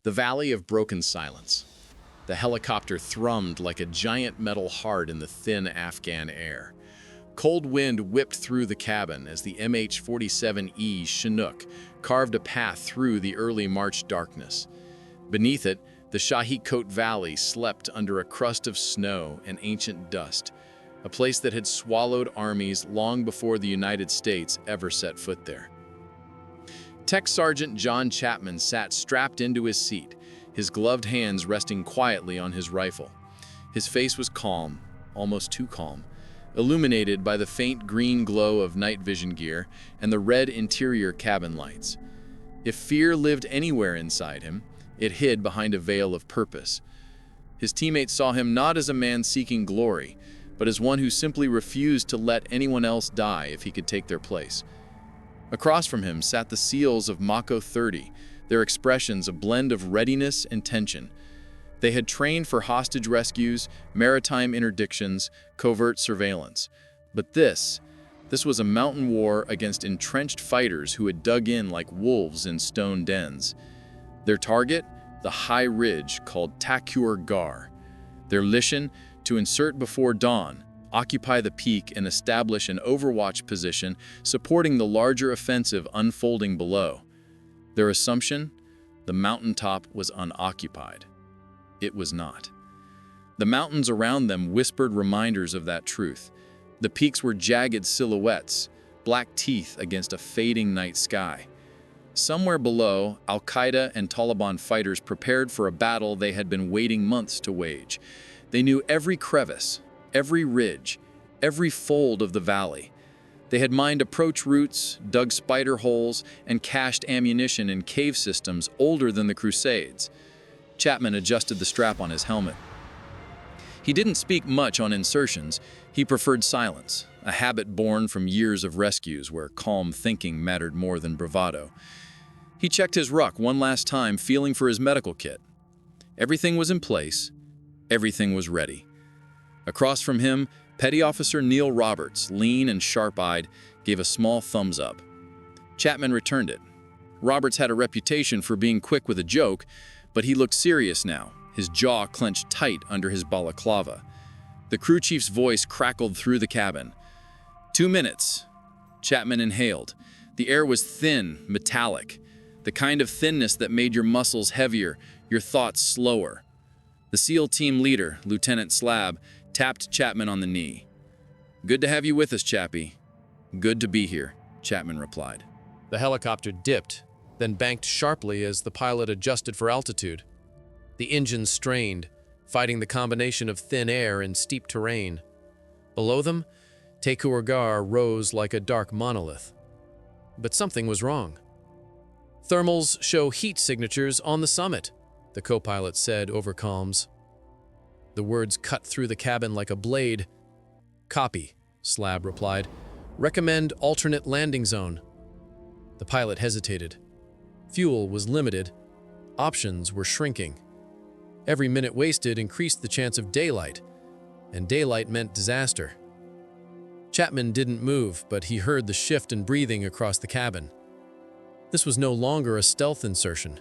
The Valley of Broken Silence. The helicopter thrummed like a giant metal heart in the thin Afghan air. Cold wind whipped through the cabin as the MH-47E Chinook carved a path through the early March darkness. Beneath it, the Shahikot Valley slept under a crust of snow and ancient dust, a place that had swallowed armies long before the United States ever set foot there. Tech Sgt. John Chapman sat strapped into his seat, his gloved hands resting quietly on his rifle. His face was calm, almost too calm, illuminated by the faint green glow of night vision gear and the red interior cabin lights. If fear lived anywhere inside him, it hid behind a veil of purpose. His teammates saw him not as a man seeking glory, but as one who simply refused to let anyone else die if he could take their place. Across from him sat the SEALs of Mako 30, their expressions a blend of readiness and tension. They had trained for hostage rescues, maritime interdictions, covert surveillance. But this was a mountain war against entrenched fighters who had dug in like wolves in stone dens. Their target? The high ridge called Takur Ghar. Their mission? To insert before dawn, occupy the peak and establish an overwatch position supporting the larger offensive unfolding below. Their assumption? The mountaintop was unoccupied. It was not. The mountains around them whispered reminders of that truth. The peaks were jagged silhouettes, black teeth against a fading night sky. Somewhere below, Al-Qaeda and Taliban fighters prepared for a battle they had been waiting months to wage. They knew every crevice, every ridge, every fold of the valley. They had mined approach routes, dug spider holes, and cached ammunition in cave systems older than the Crusades. Chapman adjusted the strap on his helmet. He didn't speak much on insertions. He preferred silence, a habit born from years of rescues where calm thinking mattered more than bravado. He checked his ruck one last time, feeling for his medical kit. Everything was in place. Everything was ready. Across from him, Petty Officer Neil Roberts, lean and sharp-eyed, gave a small thumbs up. Chapman returned it. Roberts had a reputation for being quick with a joke, but he looked serious now, his jaw clenched tight under his balaclava. The crew chief's voice crackled through the cabin. 2 minutes. Chapman inhaled. The air was thin, metallic, the kind of thinness that made your muscles heavier, your thoughts slower. The SEAL team leader, Lieutenant Slab, tapped Chapman on the knee. "Good to have you with us, Chappie." "Good to be here," Chapman replied. The helicopter dipped, then banked sharply as the pilot adjusted for altitude. The engines strained, fighting the combination of thin air and steep terrain. Below them, Takur Ghar rose like a dark monolith. But something was wrong. "Thermals show heat signatures on the summit," the co-pilot said over comms. The words cut through the cabin like a blade. "Copy," Slab replied. "Recommend alternate landing zone." The pilot hesitated. Fuel was limited. Options were shrinking. Every minute wasted increased the chance of daylight, and daylight meant disaster. Chapman didn't move, but he heard the shift in breathing across the cabin. This was no longer a stealth insertion.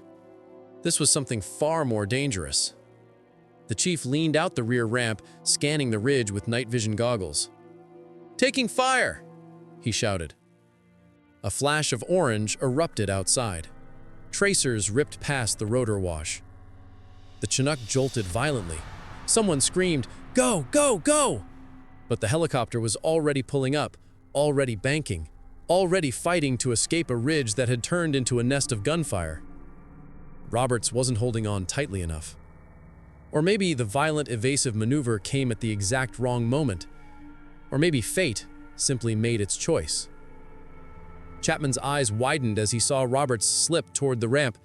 This was something far more dangerous. The chief leaned out the rear ramp, scanning the ridge with night vision goggles. "Taking fire!" he shouted. A flash of orange erupted outside. Tracers ripped past the rotor wash. The Chinook jolted violently. Someone screamed, "Go, go, go!" But the helicopter was already pulling up, already banking, already fighting to escape a ridge that had turned into a nest of gunfire. Roberts wasn't holding on tightly enough. Or maybe the violent, evasive maneuver came at the exact wrong moment. Or maybe fate simply made its choice. Chapman's eyes widened as he saw Roberts slip toward the ramp,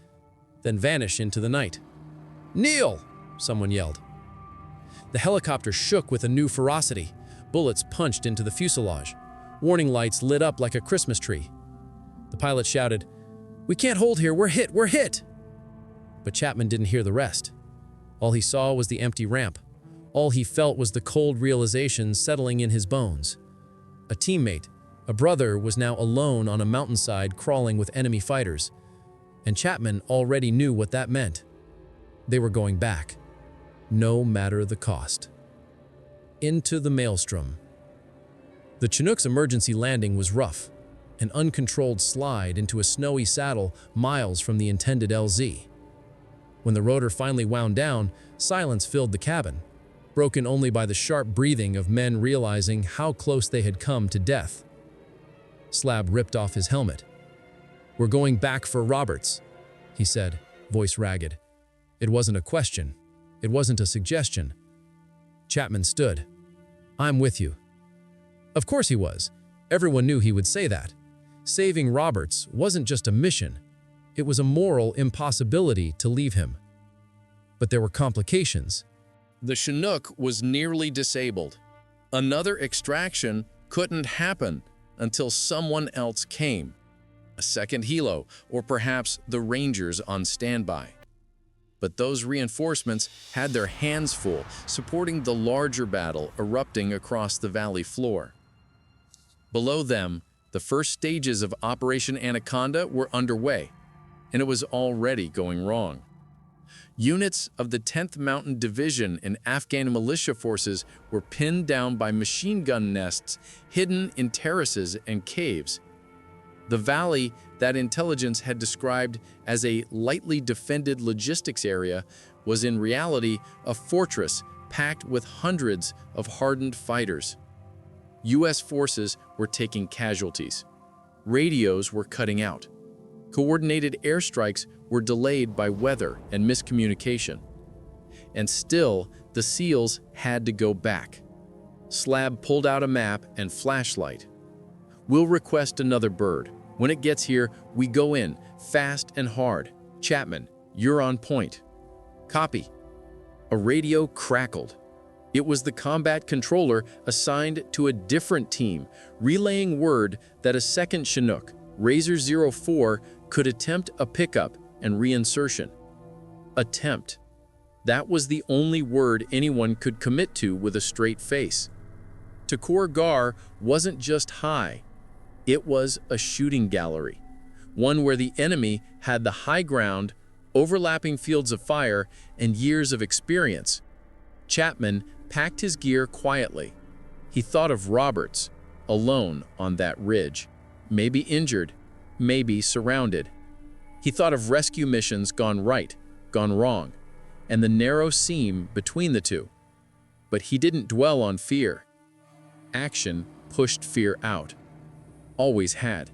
then vanish into the night. "Neil!" someone yelled. The helicopter shook with a new ferocity. Bullets punched into the fuselage. Warning lights lit up like a Christmas tree. The pilot shouted, "We can't hold here, we're hit, we're hit!" But Chapman didn't hear the rest. All he saw was the empty ramp. All he felt was the cold realization settling in his bones. A teammate, a brother, was now alone on a mountainside crawling with enemy fighters. And Chapman already knew what that meant. They were going back, no matter the cost. Into the maelstrom. The Chinook's emergency landing was rough, an uncontrolled slide into a snowy saddle miles from the intended LZ. When the rotor finally wound down, silence filled the cabin, broken only by the sharp breathing of men realizing how close they had come to death. Slab ripped off his helmet. "We're going back for Roberts," he said, voice ragged. It wasn't a question. It wasn't a suggestion. Chapman stood. "I'm with you." Of course he was. Everyone knew he would say that. Saving Roberts wasn't just a mission. It was a moral impossibility to leave him. But there were complications. The Chinook was nearly disabled. Another extraction couldn't happen until someone else came. A second helo, or perhaps the Rangers on standby. But those reinforcements had their hands full, supporting the larger battle erupting across the valley floor. Below them, the first stages of Operation Anaconda were underway, and it was already going wrong. Units of the 10th Mountain Division and Afghan militia forces were pinned down by machine gun nests hidden in terraces and caves. The valley that intelligence had described as a lightly defended logistics area was in reality a fortress packed with hundreds of hardened fighters. U.S. forces were taking casualties. Radios were cutting out. Coordinated airstrikes were delayed by weather and miscommunication. And still, the SEALs had to go back. Slab pulled out a map and flashlight. "We'll request another bird. When it gets here, we go in, fast and hard. Chapman, you're on point." "Copy." A radio crackled. It was the combat controller assigned to a different team, relaying word that a second Chinook, Razor 04, could attempt a pickup and reinsertion. Attempt. That was the only word anyone could commit to with a straight face. Takur Ghar wasn't just high. It was a shooting gallery, one where the enemy had the high ground, overlapping fields of fire, and years of experience. Chapman packed his gear quietly. He thought of Roberts, alone on that ridge, maybe injured, maybe surrounded. He thought of rescue missions gone right, gone wrong, and the narrow seam between the two. But he didn't dwell on fear. Action pushed fear out. Always had.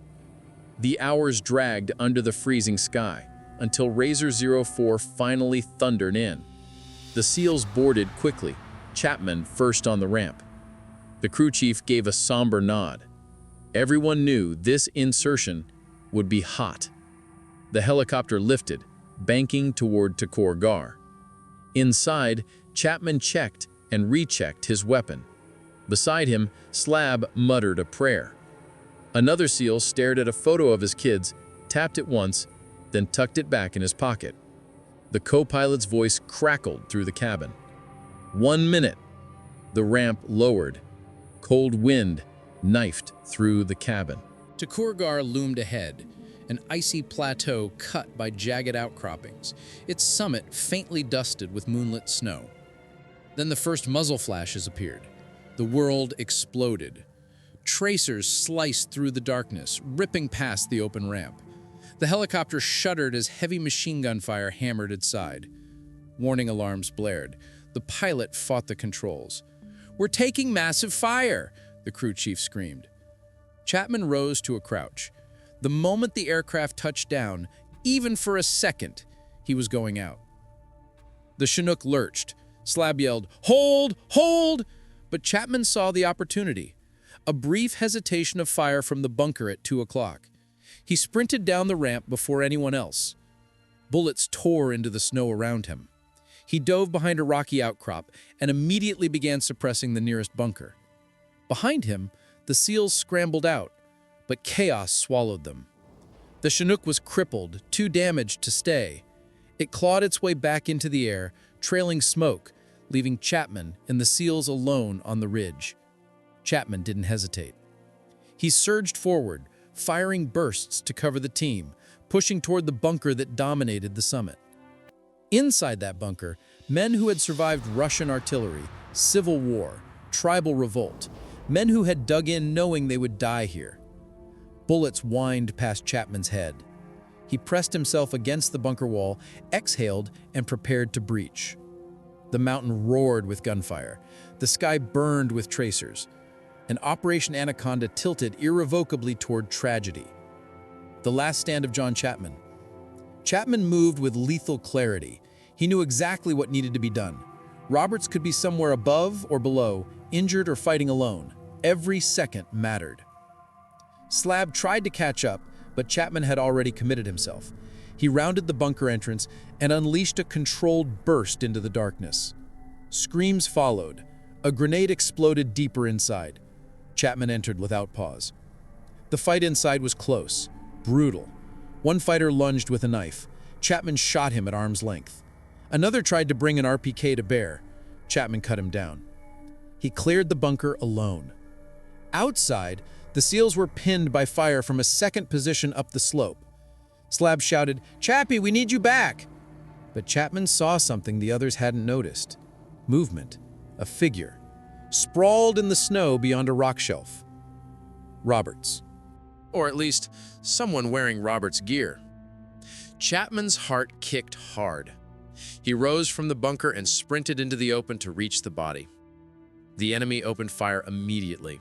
The hours dragged under the freezing sky until Razor 04 finally thundered in. The SEALs boarded quickly, Chapman first on the ramp. The crew chief gave a somber nod. Everyone knew this insertion would be hot. The helicopter lifted, banking toward Takur Ghar. Inside, Chapman checked and rechecked his weapon. Beside him, Slab muttered a prayer. Another SEAL stared at a photo of his kids, tapped it once, then tucked it back in his pocket. The co-pilot's voice crackled through the cabin. 1 minute. The ramp lowered. Cold wind knifed through the cabin. Takur Ghar loomed ahead, an icy plateau cut by jagged outcroppings, its summit faintly dusted with moonlit snow. Then the first muzzle flashes appeared. The world exploded. Tracers sliced through the darkness, ripping past the open ramp. The helicopter shuddered as heavy machine gun fire hammered its side. Warning alarms blared. The pilot fought the controls. "We're taking massive fire!" the crew chief screamed. Chapman rose to a crouch. The moment the aircraft touched down, even for a second, he was going out. The Chinook lurched. Slab yelled, "Hold! Hold!" But Chapman saw the opportunity. A brief hesitation of fire from the bunker at 2 o'clock. He sprinted down the ramp before anyone else. Bullets tore into the snow around him. He dove behind a rocky outcrop and immediately began suppressing the nearest bunker. Behind him, the SEALs scrambled out, but chaos swallowed them. The Chinook was crippled, too damaged to stay. It clawed its way back into the air, trailing smoke, leaving Chapman and the SEALs alone on the ridge. Chapman didn't hesitate. He surged forward, firing bursts to cover the team, pushing toward the bunker that dominated the summit. Inside that bunker, men who had survived Russian artillery, civil war, tribal revolt, men who had dug in knowing they would die here. Bullets whined past Chapman's head. He pressed himself against the bunker wall, exhaled, and prepared to breach. The mountain roared with gunfire. The sky burned with tracers. And Operation Anaconda tilted irrevocably toward tragedy. The last stand of John Chapman. Chapman moved with lethal clarity. He knew exactly what needed to be done. Roberts could be somewhere above or below, injured or fighting alone. Every second mattered. Slab tried to catch up, but Chapman had already committed himself. He rounded the bunker entrance and unleashed a controlled burst into the darkness. Screams followed. A grenade exploded deeper inside. Chapman entered without pause. The fight inside was close, brutal. One fighter lunged with a knife. Chapman shot him at arm's length. Another tried to bring an RPK to bear. Chapman cut him down. He cleared the bunker alone. Outside, the SEALs were pinned by fire from a second position up the slope. Slab shouted, "Chappie, we need you back!" But Chapman saw something the others hadn't noticed. Movement. A figure. Sprawled in the snow beyond a rock shelf. Roberts. Or at least, someone wearing Roberts' gear. Chapman's heart kicked hard. He rose from the bunker and sprinted into the open to reach the body. The enemy opened fire immediately.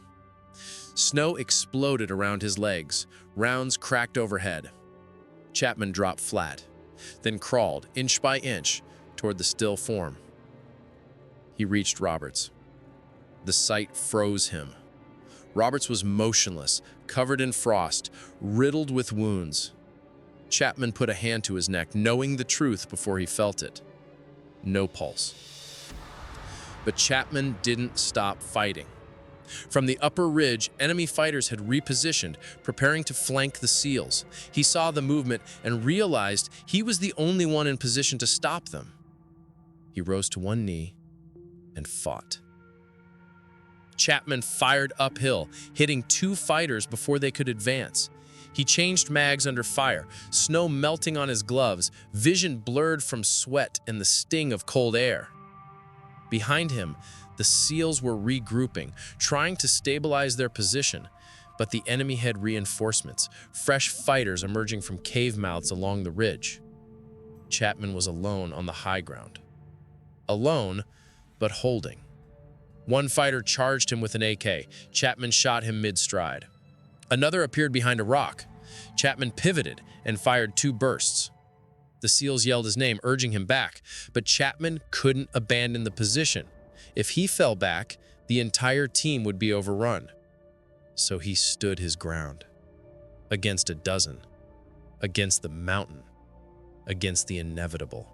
Snow exploded around his legs. Rounds cracked overhead. Chapman dropped flat, then crawled, inch by inch, toward the still form. He reached Roberts. The sight froze him. Roberts was motionless, covered in frost, riddled with wounds. Chapman put a hand to his neck, knowing the truth before he felt it. No pulse. But Chapman didn't stop fighting. From the upper ridge, enemy fighters had repositioned, preparing to flank the SEALs. He saw the movement and realized he was the only one in position to stop them. He rose to one knee and fought. Chapman fired uphill, hitting two fighters before they could advance. He changed mags under fire, snow melting on his gloves, vision blurred from sweat and the sting of cold air. Behind him, the SEALs were regrouping, trying to stabilize their position, but the enemy had reinforcements, fresh fighters emerging from cave mouths along the ridge. Chapman was alone on the high ground. Alone, but holding. One fighter charged him with an AK. Chapman shot him mid-stride. Another appeared behind a rock. Chapman pivoted and fired two bursts. The SEALs yelled his name, urging him back, but Chapman couldn't abandon the position. If he fell back, the entire team would be overrun. So he stood his ground. Against a dozen. Against the mountain. Against the inevitable.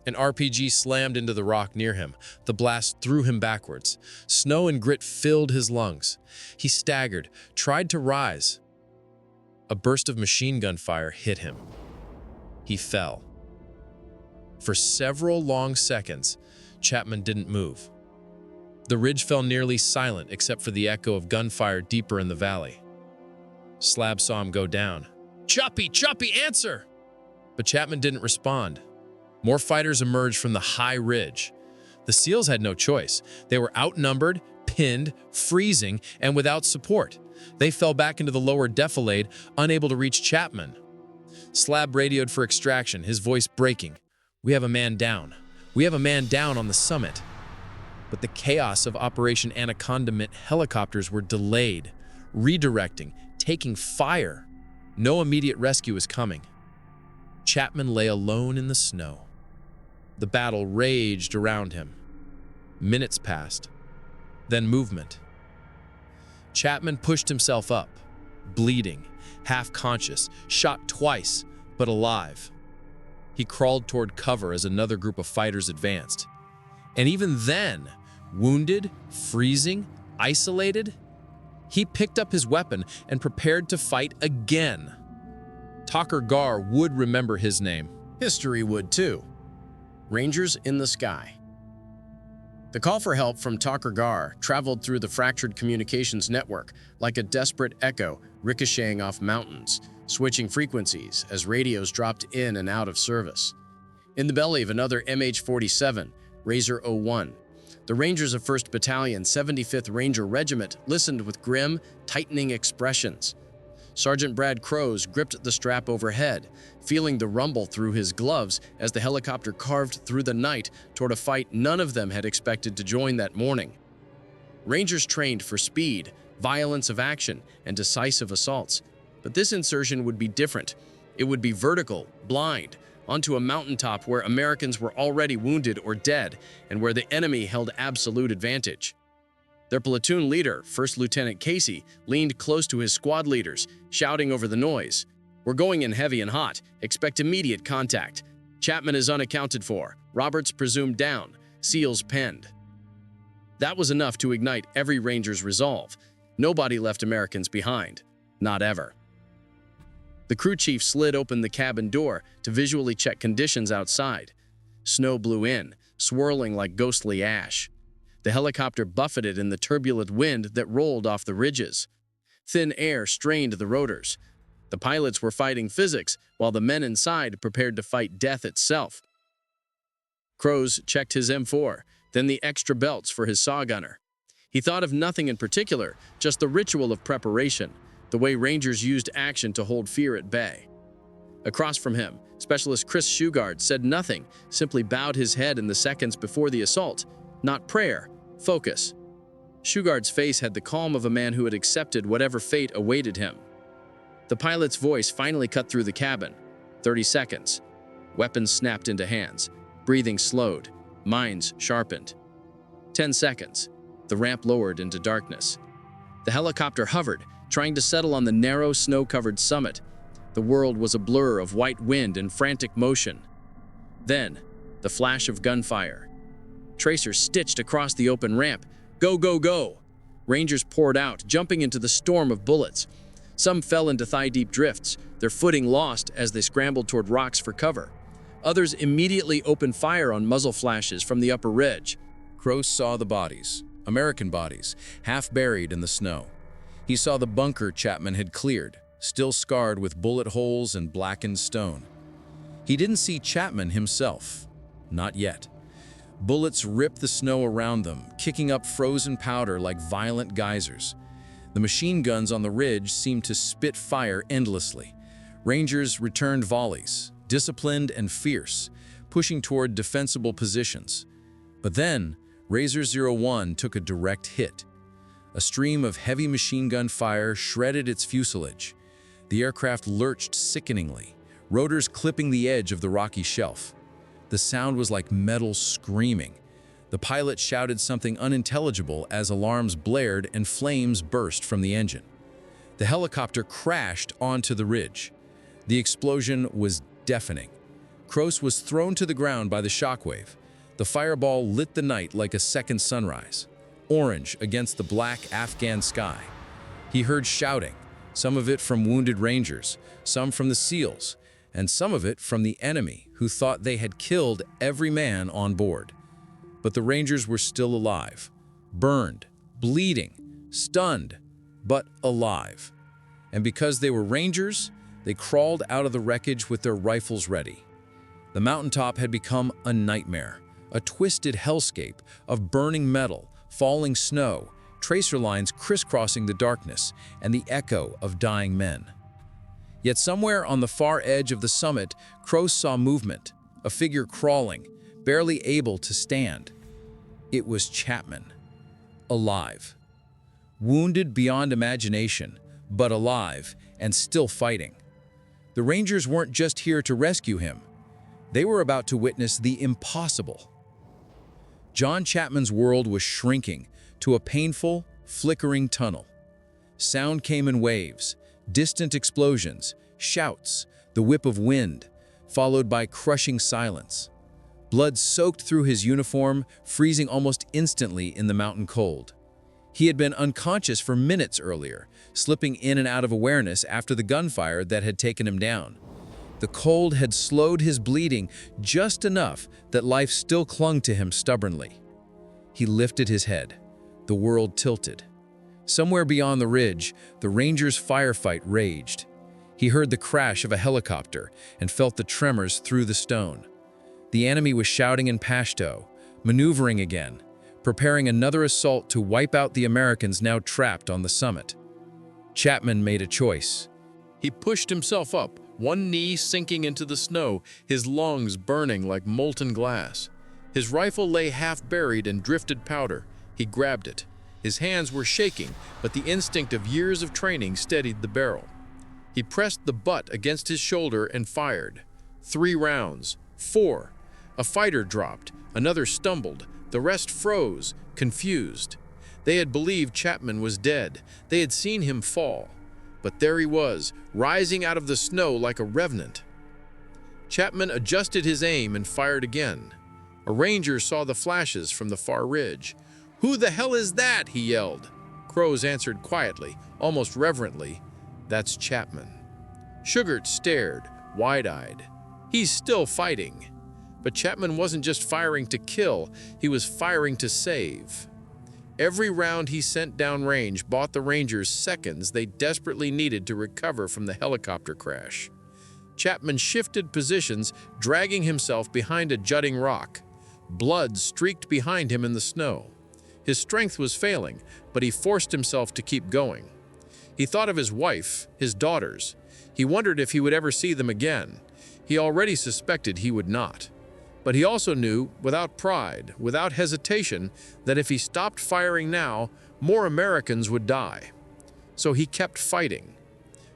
An RPG slammed into the rock near him. The blast threw him backwards. Snow and grit filled his lungs. He staggered, tried to rise. A burst of machine gun fire hit him. He fell. For several long seconds, Chapman didn't move. The ridge fell nearly silent except for the echo of gunfire deeper in the valley. Slab saw him go down. "Choppy, Choppy, answer!" But Chapman didn't respond. More fighters emerged from the high ridge. The SEALs had no choice. They were outnumbered, pinned, freezing, and without support. They fell back into the lower defilade, unable to reach Chapman. Slab radioed for extraction, his voice breaking. "We have a man down. We have a man down on the summit." But the chaos of Operation Anaconda meant helicopters were delayed, redirecting, taking fire. No immediate rescue was coming. Chapman lay alone in the snow. The battle raged around him. Minutes passed. Then movement. Chapman pushed himself up, bleeding, half-conscious, shot twice, but alive. He crawled toward cover as another group of fighters advanced. And even then, wounded, freezing, isolated, he picked up his weapon and prepared to fight again. Takur Ghar would remember his name. History would too. Rangers in the sky. The call for help from Takur Ghar traveled through the fractured communications network like a desperate echo ricocheting off mountains, switching frequencies as radios dropped in and out of service. In the belly of another MH-47, Razor 01, the Rangers of 1st Battalion, 75th Ranger Regiment listened with grim, tightening expressions. Sergeant Brad Crows gripped the strap overhead, feeling the rumble through his gloves as the helicopter carved through the night toward a fight none of them had expected to join that morning. Rangers trained for speed, violence of action, and decisive assaults. But this insertion would be different. It would be vertical, blind, onto a mountaintop where Americans were already wounded or dead, and where the enemy held absolute advantage. Their platoon leader, First Lieutenant Casey, leaned close to his squad leaders, shouting over the noise. "We're going in heavy and hot. Expect immediate contact. Chapman is unaccounted for. Roberts presumed down. Seals penned." That was enough to ignite every Ranger's resolve. Nobody left Americans behind. Not ever. The crew chief slid open the cabin door to visually check conditions outside. Snow blew in, swirling like ghostly ash. The helicopter buffeted in the turbulent wind that rolled off the ridges. Thin air strained the rotors. The pilots were fighting physics, while the men inside prepared to fight death itself. Crows checked his M4, then the extra belts for his saw gunner. He thought of nothing in particular, just the ritual of preparation, the way Rangers used action to hold fear at bay. Across from him, Specialist Chris Shugard said nothing, simply bowed his head in the seconds before the assault. Not prayer, focus. Shugard's face had the calm of a man who had accepted whatever fate awaited him. The pilot's voice finally cut through the cabin. 30 seconds. Weapons snapped into hands. Breathing slowed. Minds sharpened. 10 seconds. The ramp lowered into darkness. The helicopter hovered, trying to settle on the narrow, snow-covered summit. The world was a blur of white wind and frantic motion. Then, the flash of gunfire. Tracers stitched across the open ramp. Go, go, go! Rangers poured out, jumping into the storm of bullets. Some fell into thigh-deep drifts, their footing lost as they scrambled toward rocks for cover. Others immediately opened fire on muzzle flashes from the upper ridge. Crows saw the bodies, American bodies, half buried in the snow. He saw the bunker Chapman had cleared, still scarred with bullet holes and blackened stone. He didn't see Chapman himself. Not yet. Bullets ripped the snow around them, kicking up frozen powder like violent geysers. The machine guns on the ridge seemed to spit fire endlessly. Rangers returned volleys, disciplined and fierce, pushing toward defensible positions. But then, Razor 01 took a direct hit. A stream of heavy machine gun fire shredded its fuselage. The aircraft lurched sickeningly, rotors clipping the edge of the rocky shelf. The sound was like metal screaming. The pilot shouted something unintelligible as alarms blared and flames burst from the engine. The helicopter crashed onto the ridge. The explosion was deafening. Crows was thrown to the ground by the shockwave. The fireball lit the night like a second sunrise, orange against the black Afghan sky. He heard shouting, some of it from wounded Rangers, some from the SEALs, and some of it from the enemy who thought they had killed every man on board. But the Rangers were still alive, burned, bleeding, stunned, but alive. And because they were Rangers, they crawled out of the wreckage with their rifles ready. The mountaintop had become a nightmare, a twisted hellscape of burning metal, falling snow, tracer lines crisscrossing the darkness, and the echo of dying men. Yet somewhere on the far edge of the summit, Crows saw movement, a figure crawling, barely able to stand. It was Chapman, alive. Wounded beyond imagination, but alive and still fighting. The Rangers weren't just here to rescue him. They were about to witness the impossible. John Chapman's world was shrinking to a painful, flickering tunnel. Sound came in waves, distant explosions, shouts, the whip of wind, followed by crushing silence. Blood soaked through his uniform, freezing almost instantly in the mountain cold. He had been unconscious for minutes earlier, slipping in and out of awareness after the gunfire that had taken him down. The cold had slowed his bleeding just enough that life still clung to him stubbornly. He lifted his head. The world tilted. Somewhere beyond the ridge, the Rangers' firefight raged. He heard the crash of a helicopter and felt the tremors through the stone. The enemy was shouting in Pashto, maneuvering again, preparing another assault to wipe out the Americans now trapped on the summit. Chapman made a choice. He pushed himself up, one knee sinking into the snow, his lungs burning like molten glass. His rifle lay half buried in drifted powder. He grabbed it. His hands were shaking, but the instinct of years of training steadied the barrel. He pressed the butt against his shoulder and fired. 3 rounds. 4. A fighter dropped. Another stumbled. The rest froze, confused. They had believed Chapman was dead. They had seen him fall. But there he was, rising out of the snow like a revenant. Chapman adjusted his aim and fired again. A ranger saw the flashes from the far ridge. "Who the hell is that?" he yelled. Crows answered quietly, almost reverently, "That's Chapman." Sugart stared, wide-eyed. He's still fighting. But Chapman wasn't just firing to kill, he was firing to save. Every round he sent downrange bought the Rangers seconds they desperately needed to recover from the helicopter crash. Chapman shifted positions, dragging himself behind a jutting rock. Blood streaked behind him in the snow. His strength was failing, but he forced himself to keep going. He thought of his wife, his daughters. He wondered if he would ever see them again. He already suspected he would not. But he also knew, without pride, without hesitation, that if he stopped firing now, more Americans would die. So he kept fighting.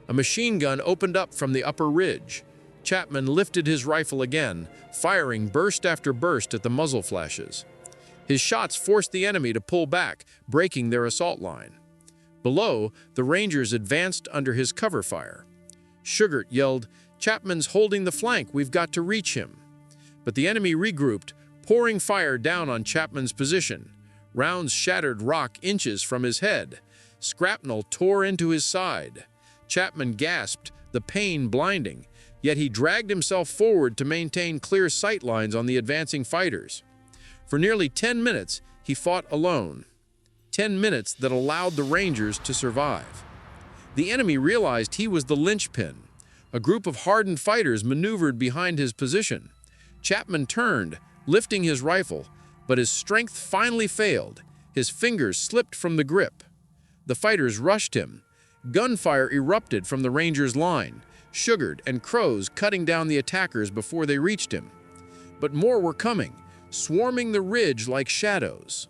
A machine gun opened up from the upper ridge. Chapman lifted his rifle again, firing burst after burst at the muzzle flashes. His shots forced the enemy to pull back, breaking their assault line. Below, the Rangers advanced under his cover fire. Sugart yelled, "Chapman's holding the flank, we've got to reach him." But the enemy regrouped, pouring fire down on Chapman's position. Rounds shattered rock inches from his head. Shrapnel tore into his side. Chapman gasped, the pain blinding, yet he dragged himself forward to maintain clear sight lines on the advancing fighters. For nearly 10 minutes, he fought alone. 10 minutes that allowed the Rangers to survive. The enemy realized he was the linchpin. A group of hardened fighters maneuvered behind his position. Chapman turned, lifting his rifle, but his strength finally failed. His fingers slipped from the grip. The fighters rushed him. Gunfire erupted from the Rangers' line, Sugart and Crows cutting down the attackers before they reached him. But more were coming, swarming the ridge like shadows.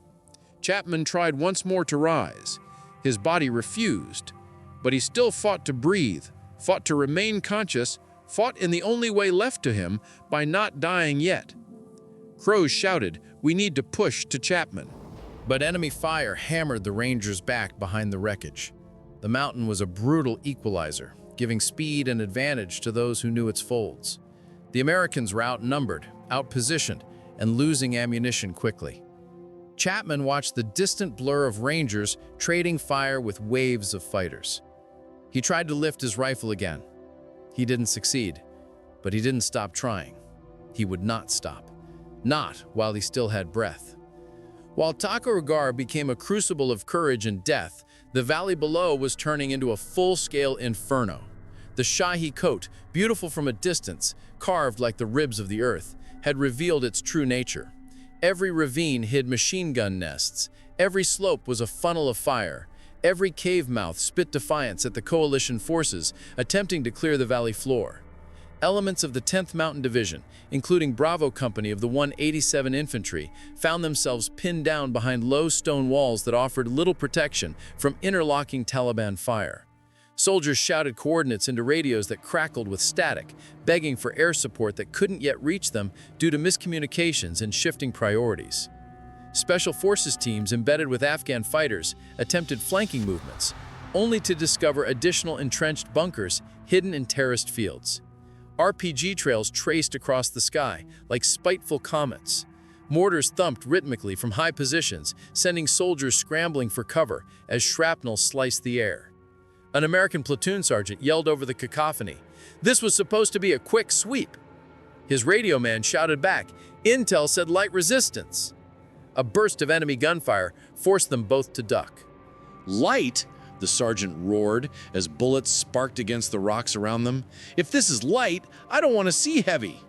Chapman tried once more to rise. His body refused, but he still fought to breathe, fought to remain conscious, fought in the only way left to him, by not dying yet. Crows shouted, "We need to push to Chapman." But enemy fire hammered the Rangers back behind the wreckage. The mountain was a brutal equalizer, giving speed and advantage to those who knew its folds. The Americans were outnumbered, outpositioned, and losing ammunition quickly. Chapman watched the distant blur of Rangers trading fire with waves of fighters. He tried to lift his rifle again. He didn't succeed, but he didn't stop trying. He would not stop. Not while he still had breath. While Takur Ghar became a crucible of courage and death, the valley below was turning into a full-scale inferno. The Shahi coat, beautiful from a distance, carved like the ribs of the earth, had revealed its true nature. Every ravine hid machine gun nests. Every slope was a funnel of fire. Every cave mouth spit defiance at the coalition forces attempting to clear the valley floor. Elements of the 10th Mountain Division, including Bravo Company of the 187 Infantry, found themselves pinned down behind low stone walls that offered little protection from interlocking Taliban fire. Soldiers shouted coordinates into radios that crackled with static, begging for air support that couldn't yet reach them due to miscommunications and shifting priorities. Special forces teams embedded with Afghan fighters attempted flanking movements, only to discover additional entrenched bunkers hidden in terraced fields. RPG trails traced across the sky like spiteful comets. Mortars thumped rhythmically from high positions, sending soldiers scrambling for cover as shrapnel sliced the air. An American platoon sergeant yelled over the cacophony, "This was supposed to be a quick sweep." His radio man shouted back, "Intel said light resistance." A burst of enemy gunfire forced them both to duck. "Light?" the sergeant roared as bullets sparked against the rocks around them. "If this is light, I don't want to see heavy."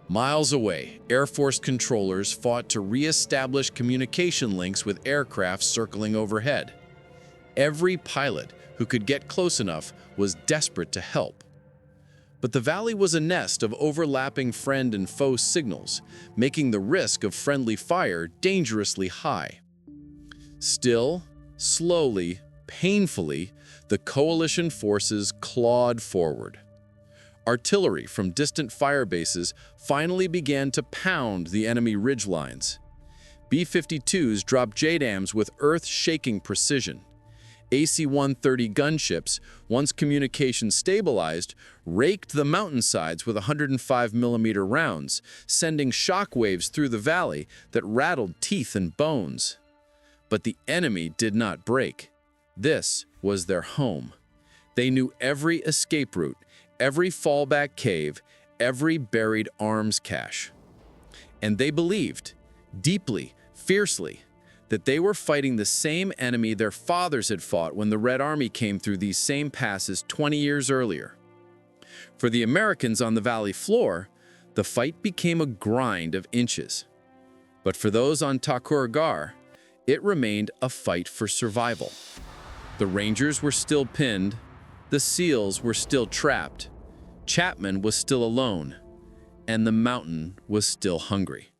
Miles away, Air Force controllers fought to re-establish communication links with aircraft circling overhead. Every pilot who could get close enough was desperate to help. But the valley was a nest of overlapping friend and foe signals, making the risk of friendly fire dangerously high. Still, slowly, painfully, the coalition forces clawed forward. Artillery from distant fire bases finally began to pound the enemy ridgelines. B-52s dropped JDAMs with earth-shaking precision. AC-130 gunships, once communication stabilized, raked the mountainsides with 105mm rounds, sending shockwaves through the valley that rattled teeth and bones. But the enemy did not break. This was their home. They knew every escape route, every fallback cave, every buried arms cache. And they believed, deeply, fiercely, that they were fighting the same enemy their fathers had fought when the Red Army came through these same passes 20 years earlier. For the Americans on the valley floor, the fight became a grind of inches. But for those on Takur Ghar, it remained a fight for survival. The Rangers were still pinned, the SEALs were still trapped, Chapman was still alone, and the mountain was still hungry.